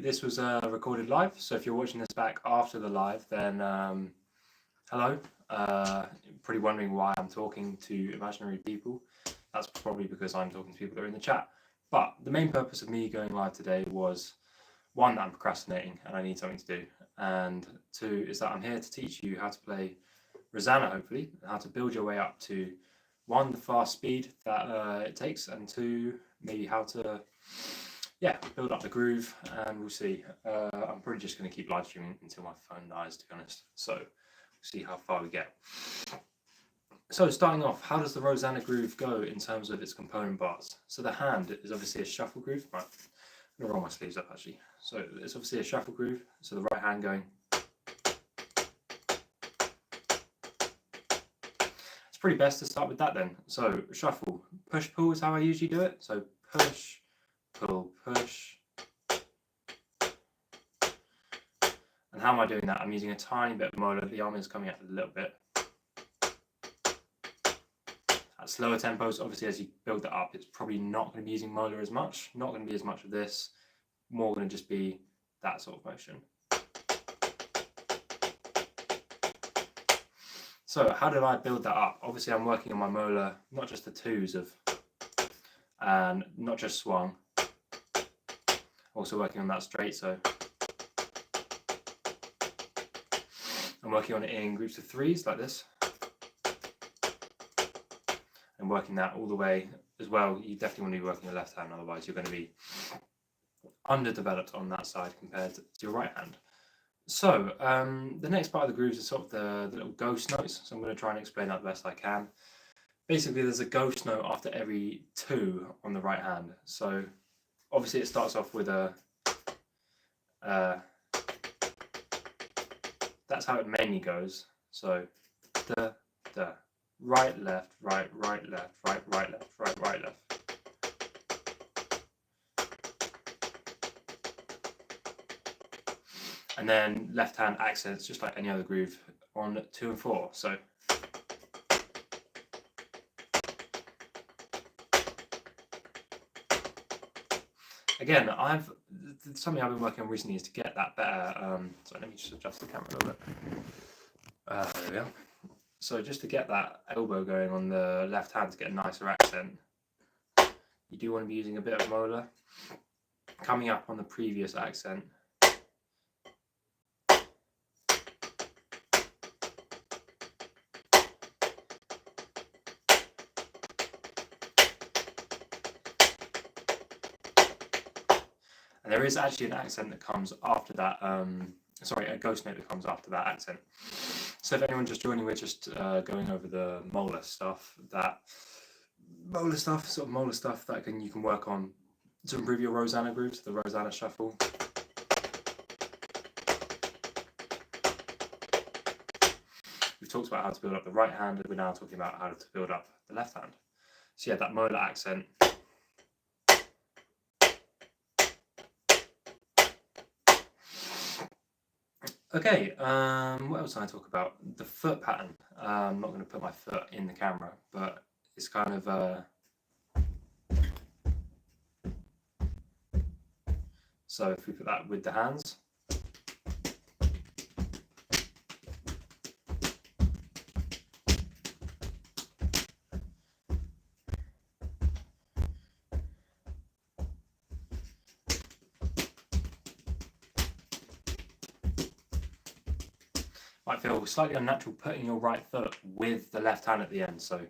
this was recorded live, so if you're watching this back after the live, then hello. Probably wondering why I'm talking to imaginary people. That's probably because I'm talking to people that are in the chat. But the main purpose of me going live today was, one, that I'm procrastinating and I need something to do, and two, is that I'm here to teach you how to play Rosanna, hopefully, and how to build your way up to, one, the fast speed that it takes, and two, maybe how to build up the groove, and we'll see. I'm probably just going to keep live streaming until my phone dies, to be honest, so we'll see how far we get. So starting off, how does the Rosanna groove go in terms of its component parts? So the hand is obviously a shuffle groove. Right, I'm going to roll my sleeves up actually. So it's obviously a shuffle groove, so the right hand going. It's pretty best to start with that then. So shuffle, push, pull is how I usually do it. So push, pull, push. And how am I doing that? I'm using a tiny bit of molar. The arm is coming out a little bit. At slower tempos, obviously as you build that up, it's probably not going to be using molar as much. Not going to be as much of this. More going to just be that sort of motion. So how did I build that up? Obviously I'm working on my molar, not just the twos of, and not just swung. Also working on that straight, so I'm working on it in groups of threes like this. And working that all the way as well. You definitely want to be working your left hand, otherwise you're going to be underdeveloped on that side compared to your right hand. So the next part of the grooves is sort of the little ghost notes. So I'm going to try and explain that the best I can. Basically there's a ghost note after every two on the right hand. So obviously it starts off with a that's how it mainly goes. So the right, left, right, right, left, right, right, left, right, right, left. And then left hand accents just like any other groove on 2 and 4. So again, something I've been working on recently is to get that better. So let me just adjust the camera a little bit. There we go. So just to get that elbow going on the left hand to get a nicer accent, you do want to be using a bit of molar. Coming up on the previous accent. And there is actually an accent that comes after that, a ghost note that comes after that accent. So if anyone's just joining, we're just going over the molar stuff, that molar stuff that you can work on to improve your Rosanna grooves, the Rosanna shuffle. We've talked about how to build up the right hand, and we're now talking about how to build up the left hand. So yeah, that molar accent. Okay, what else can I talk about? The foot pattern. I'm not going to put my foot in the camera, but it's kind of so if we put that with the hands. Might feel slightly unnatural putting your right foot with the left hand at the end. So,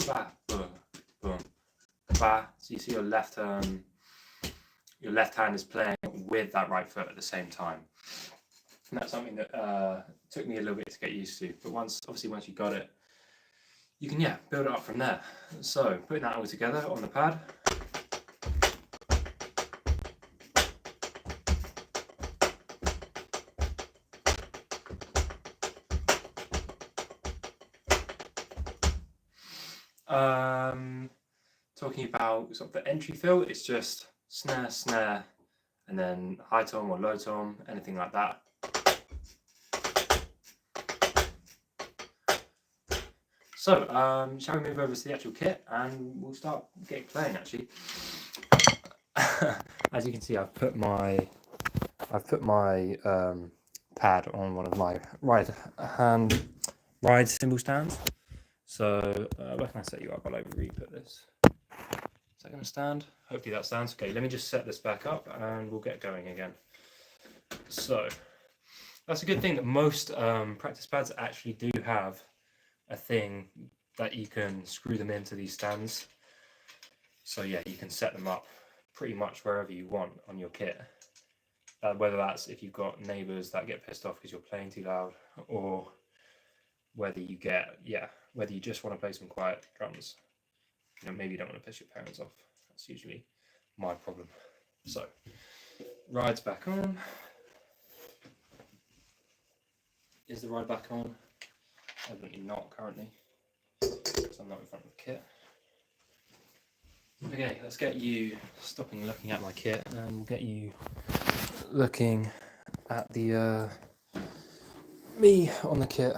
ba, boom, boom, ba. So you see your left hand is playing with that right foot at the same time. And that's something that took me a little bit to get used to. But once you got it, you can build it up from there. So putting that all together on the pad. Talking about sort of the entry fill, it's just snare, snare, and then high tom or low tom, anything like that. So, shall we move over to the actual kit and we'll start getting playing actually. I as you can see, I've put my pad on one of my ride cymbal stands. So where can I set you up? I'll re-put this. Is that going to stand? Hopefully that stands. Okay, let me just set this back up and we'll get going again. So that's a good thing that most practice pads actually do have a thing that you can screw them into these stands. So yeah, you can set them up pretty much wherever you want on your kit. Whether that's if you've got neighbours that get pissed off because you're playing too loud, or whether you just want to play some quiet drums. Maybe you don't want to piss your parents off. That's usually my problem. So, ride's back on. Is the ride back on? Evidently not currently, because I'm not in front of the kit. Okay, let's get you stopping looking at my kit and get you looking at the me on the kit.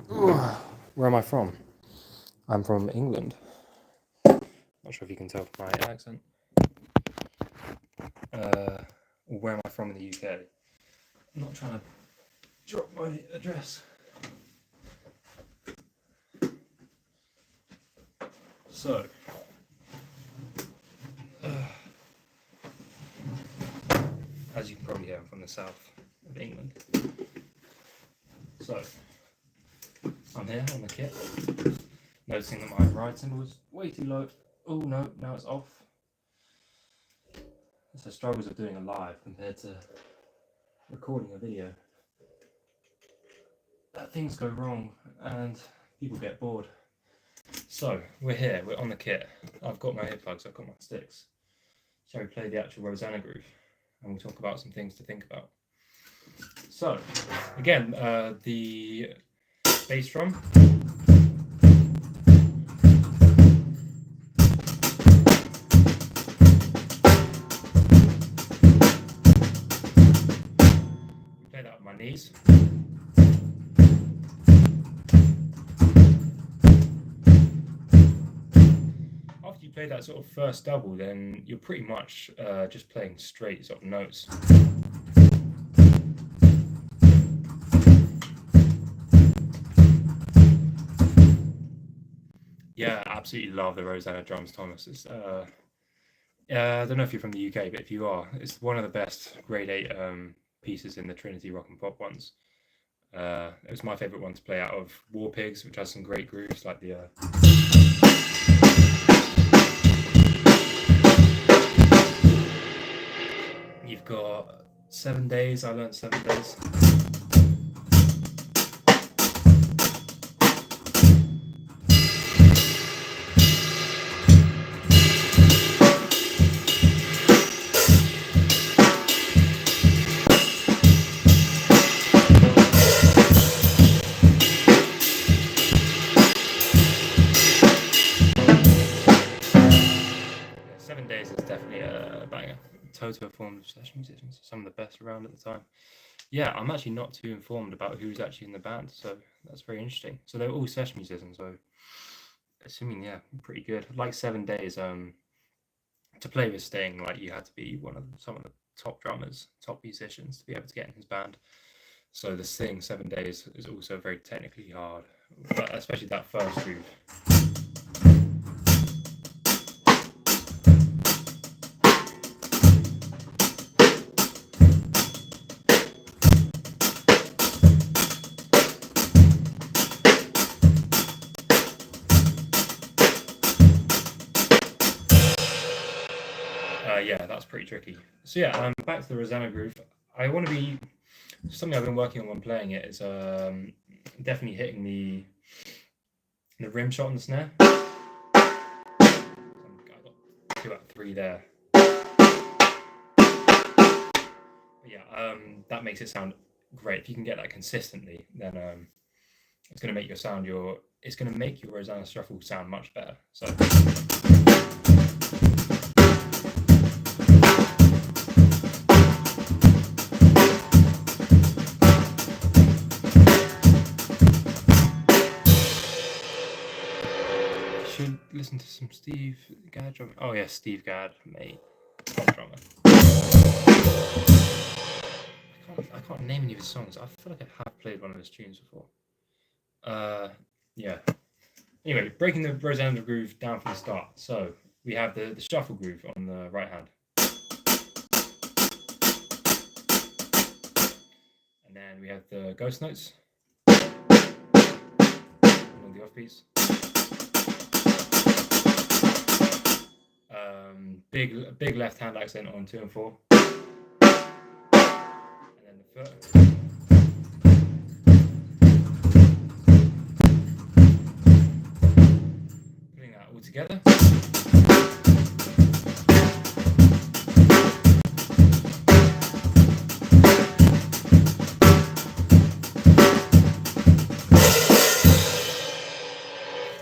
Where am I from? I'm from England. Not sure if you can tell from my accent. Where am I from in the UK? I'm not trying to drop my address. So, as you can probably hear, I'm from the south of England. So, I'm here on the kit, noticing that my ride cymbal is way too low. Oh no, now it's off. It's the struggles of doing a live compared to recording a video. Things go wrong and people get bored. So, we're here, we're on the kit. I've got my earplugs, I've got my sticks. Shall we play the actual Rosanna groove? And we'll talk about some things to think about. So, again, the bass drum. We play that with my knees. After you play that sort of first double, then you're pretty much just playing straight sort of notes. Yeah, absolutely love the Rosanna drums, Thomas. It's, I don't know if you're from the UK, but if you are, it's one of the best grade 8 pieces in the Trinity Rock and Pop ones. It was my favourite one to play out of War Pigs, which has some great grooves like the... You've got 7 Days, I learned 7 Days. Yeah, 7 Days is definitely a banger. Total form of session musicians, some of the best around at the time. Yeah, I'm actually not too informed about who's actually in the band, so that's very interesting. So they're all session musicians, so assuming, yeah, pretty good. Like 7 Days, to play with Sting, like you had to be some of the top drummers, top musicians to be able to get in his band. So the Sting 7 Days is also very technically hard, but especially that first groove. Yeah, that's pretty tricky. So yeah, back to the Rosanna groove. I want to be something I've been working on when playing it is definitely hitting the rim shot on the snare. I got 2 out of 3 there. But yeah, that makes it sound great. If you can get that consistently, then it's going to make it's going to make your Rosanna shuffle sound much better. So. Should listen to some Steve Gadd drumming. Oh yeah, Steve Gadd, mate. top drummer. I can't name any of his songs. I feel like I have played one of his tunes before. Yeah. Anyway, breaking the Rosanna groove down from the start. So we have the shuffle groove on the right hand. And then we have the ghost notes. And all the offbeats. Big left hand accent on 2 and 4. And then the foot. Putting that all together.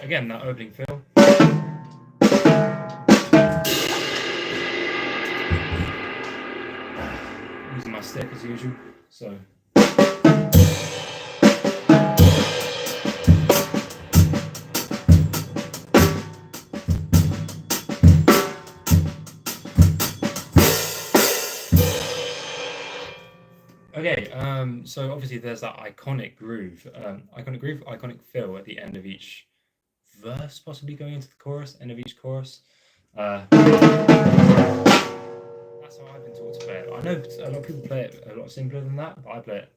Again, that opening fill. Using my stick as usual. So. Okay, so obviously there's that iconic groove, iconic fill at the end of each verse, possibly going into the chorus, end of each chorus. That's how I've been taught to play it. I know a lot of people play it a lot simpler than that, but I play it.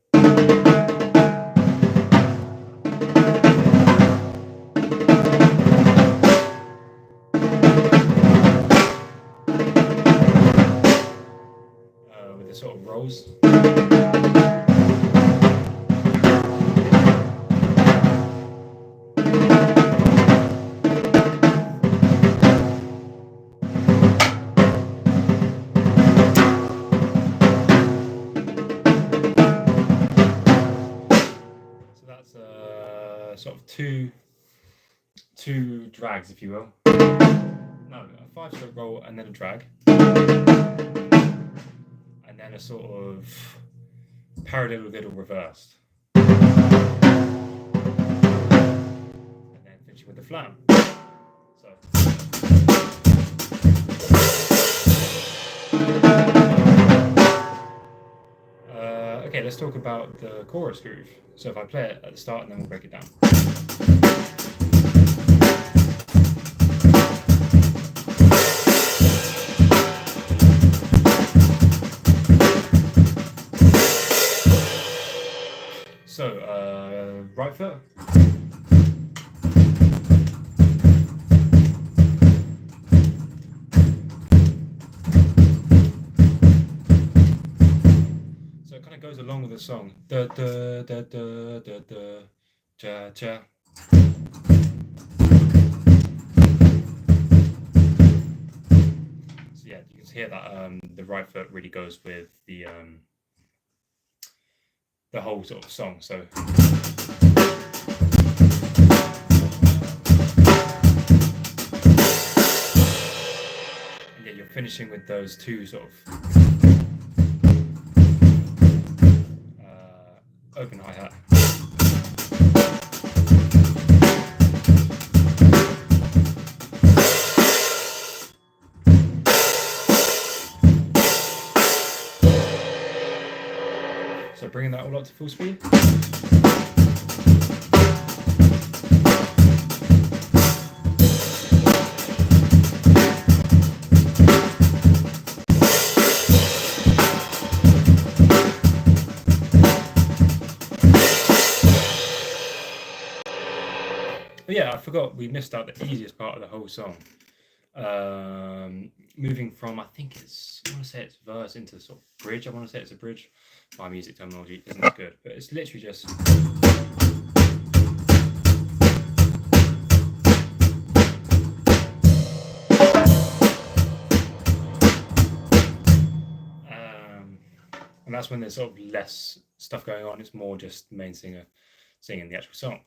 With the sort of rolls. Sort of two drags, if you will. No, a 5-stroke roll and then a drag. And then a sort of paradiddle reversed. And then finishing with the flam. So. Okay, let's talk about the chorus groove. So if I play it at the start and then we'll break it down. So, right foot. Goes along with the song. Da da da da da da cha cha. So yeah, you can hear that the right foot really goes with the whole sort of song. So and yeah, you're finishing with those two sort of open hi-hat. So bringing that all up to full speed. But yeah, I forgot we missed out the easiest part of the whole song. Moving from, I want to say it's verse into sort of bridge. I want to say it's a bridge. My music terminology isn't as good, but it's literally just. And that's when there's sort of less stuff going on. It's more just the main singer singing the actual song.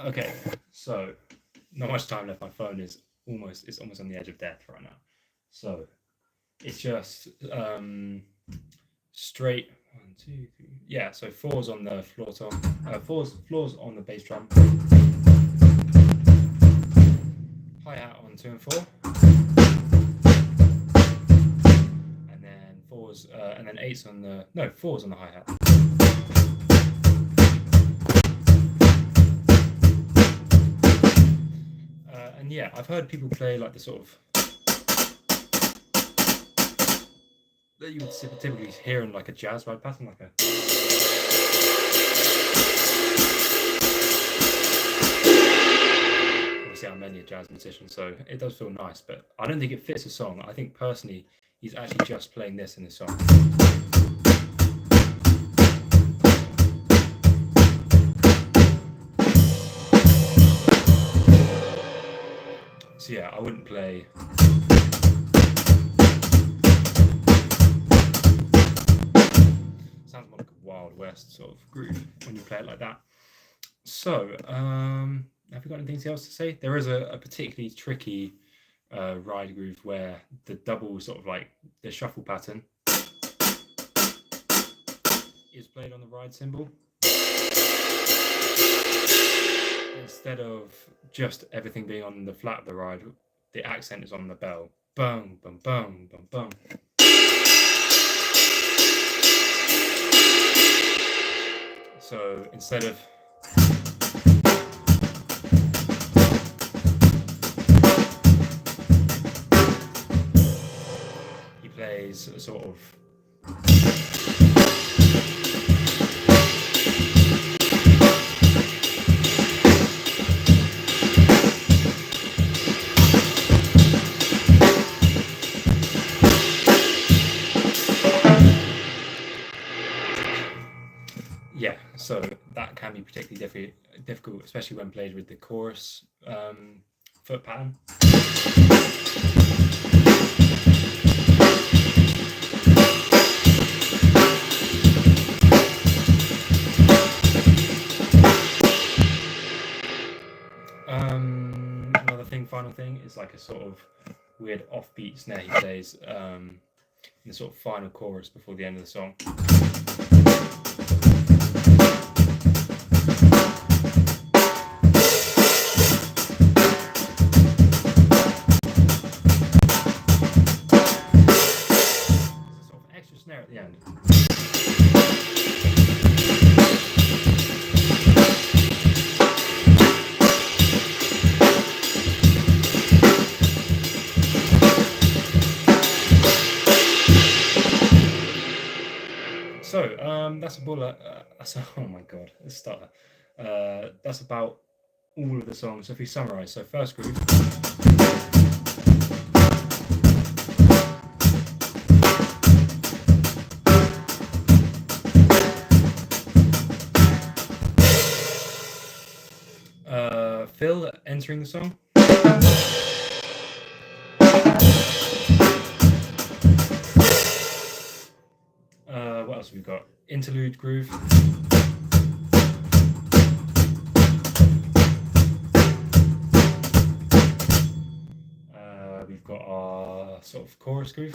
Okay, so not much time left. My phone is almost on the edge of death right now. So it's just straight 1, 2, 3. Yeah, so 4s on the floor tom, floors on the bass drum, hi-hat on 2 and 4. fours, and then eights on the fours on the hi-hat. And yeah, I've heard people play like the sort of that you would typically hear in like a jazz ride pattern, like a. Obviously, I'm mainly a jazz musician, so it does feel nice, but I don't think it fits a song. I think personally, he's actually just playing this in the song. So yeah, I wouldn't play. Sounds more like a Wild West sort of groove when you play it like that. So, have you got anything else to say? There is a particularly tricky ride groove where the double sort of like the shuffle pattern is played on the ride cymbal instead of just everything being on the flat of the ride. The accent is on the bell. Boom, boom, boom, boom, boom. So instead of he plays a sort of yeah, so that can be particularly difficult, especially when played with the chorus foot pattern. Final thing is like a sort of weird offbeat snare he plays in the sort of final chorus before the end of the song. It's a sort of extra snare at the end. So that's a bullet. Oh my god, let's start. That's about all of the songs. So if we summarize, so first groove. Phil entering the song. What else have we got? Interlude groove. We've got our sort of chorus groove.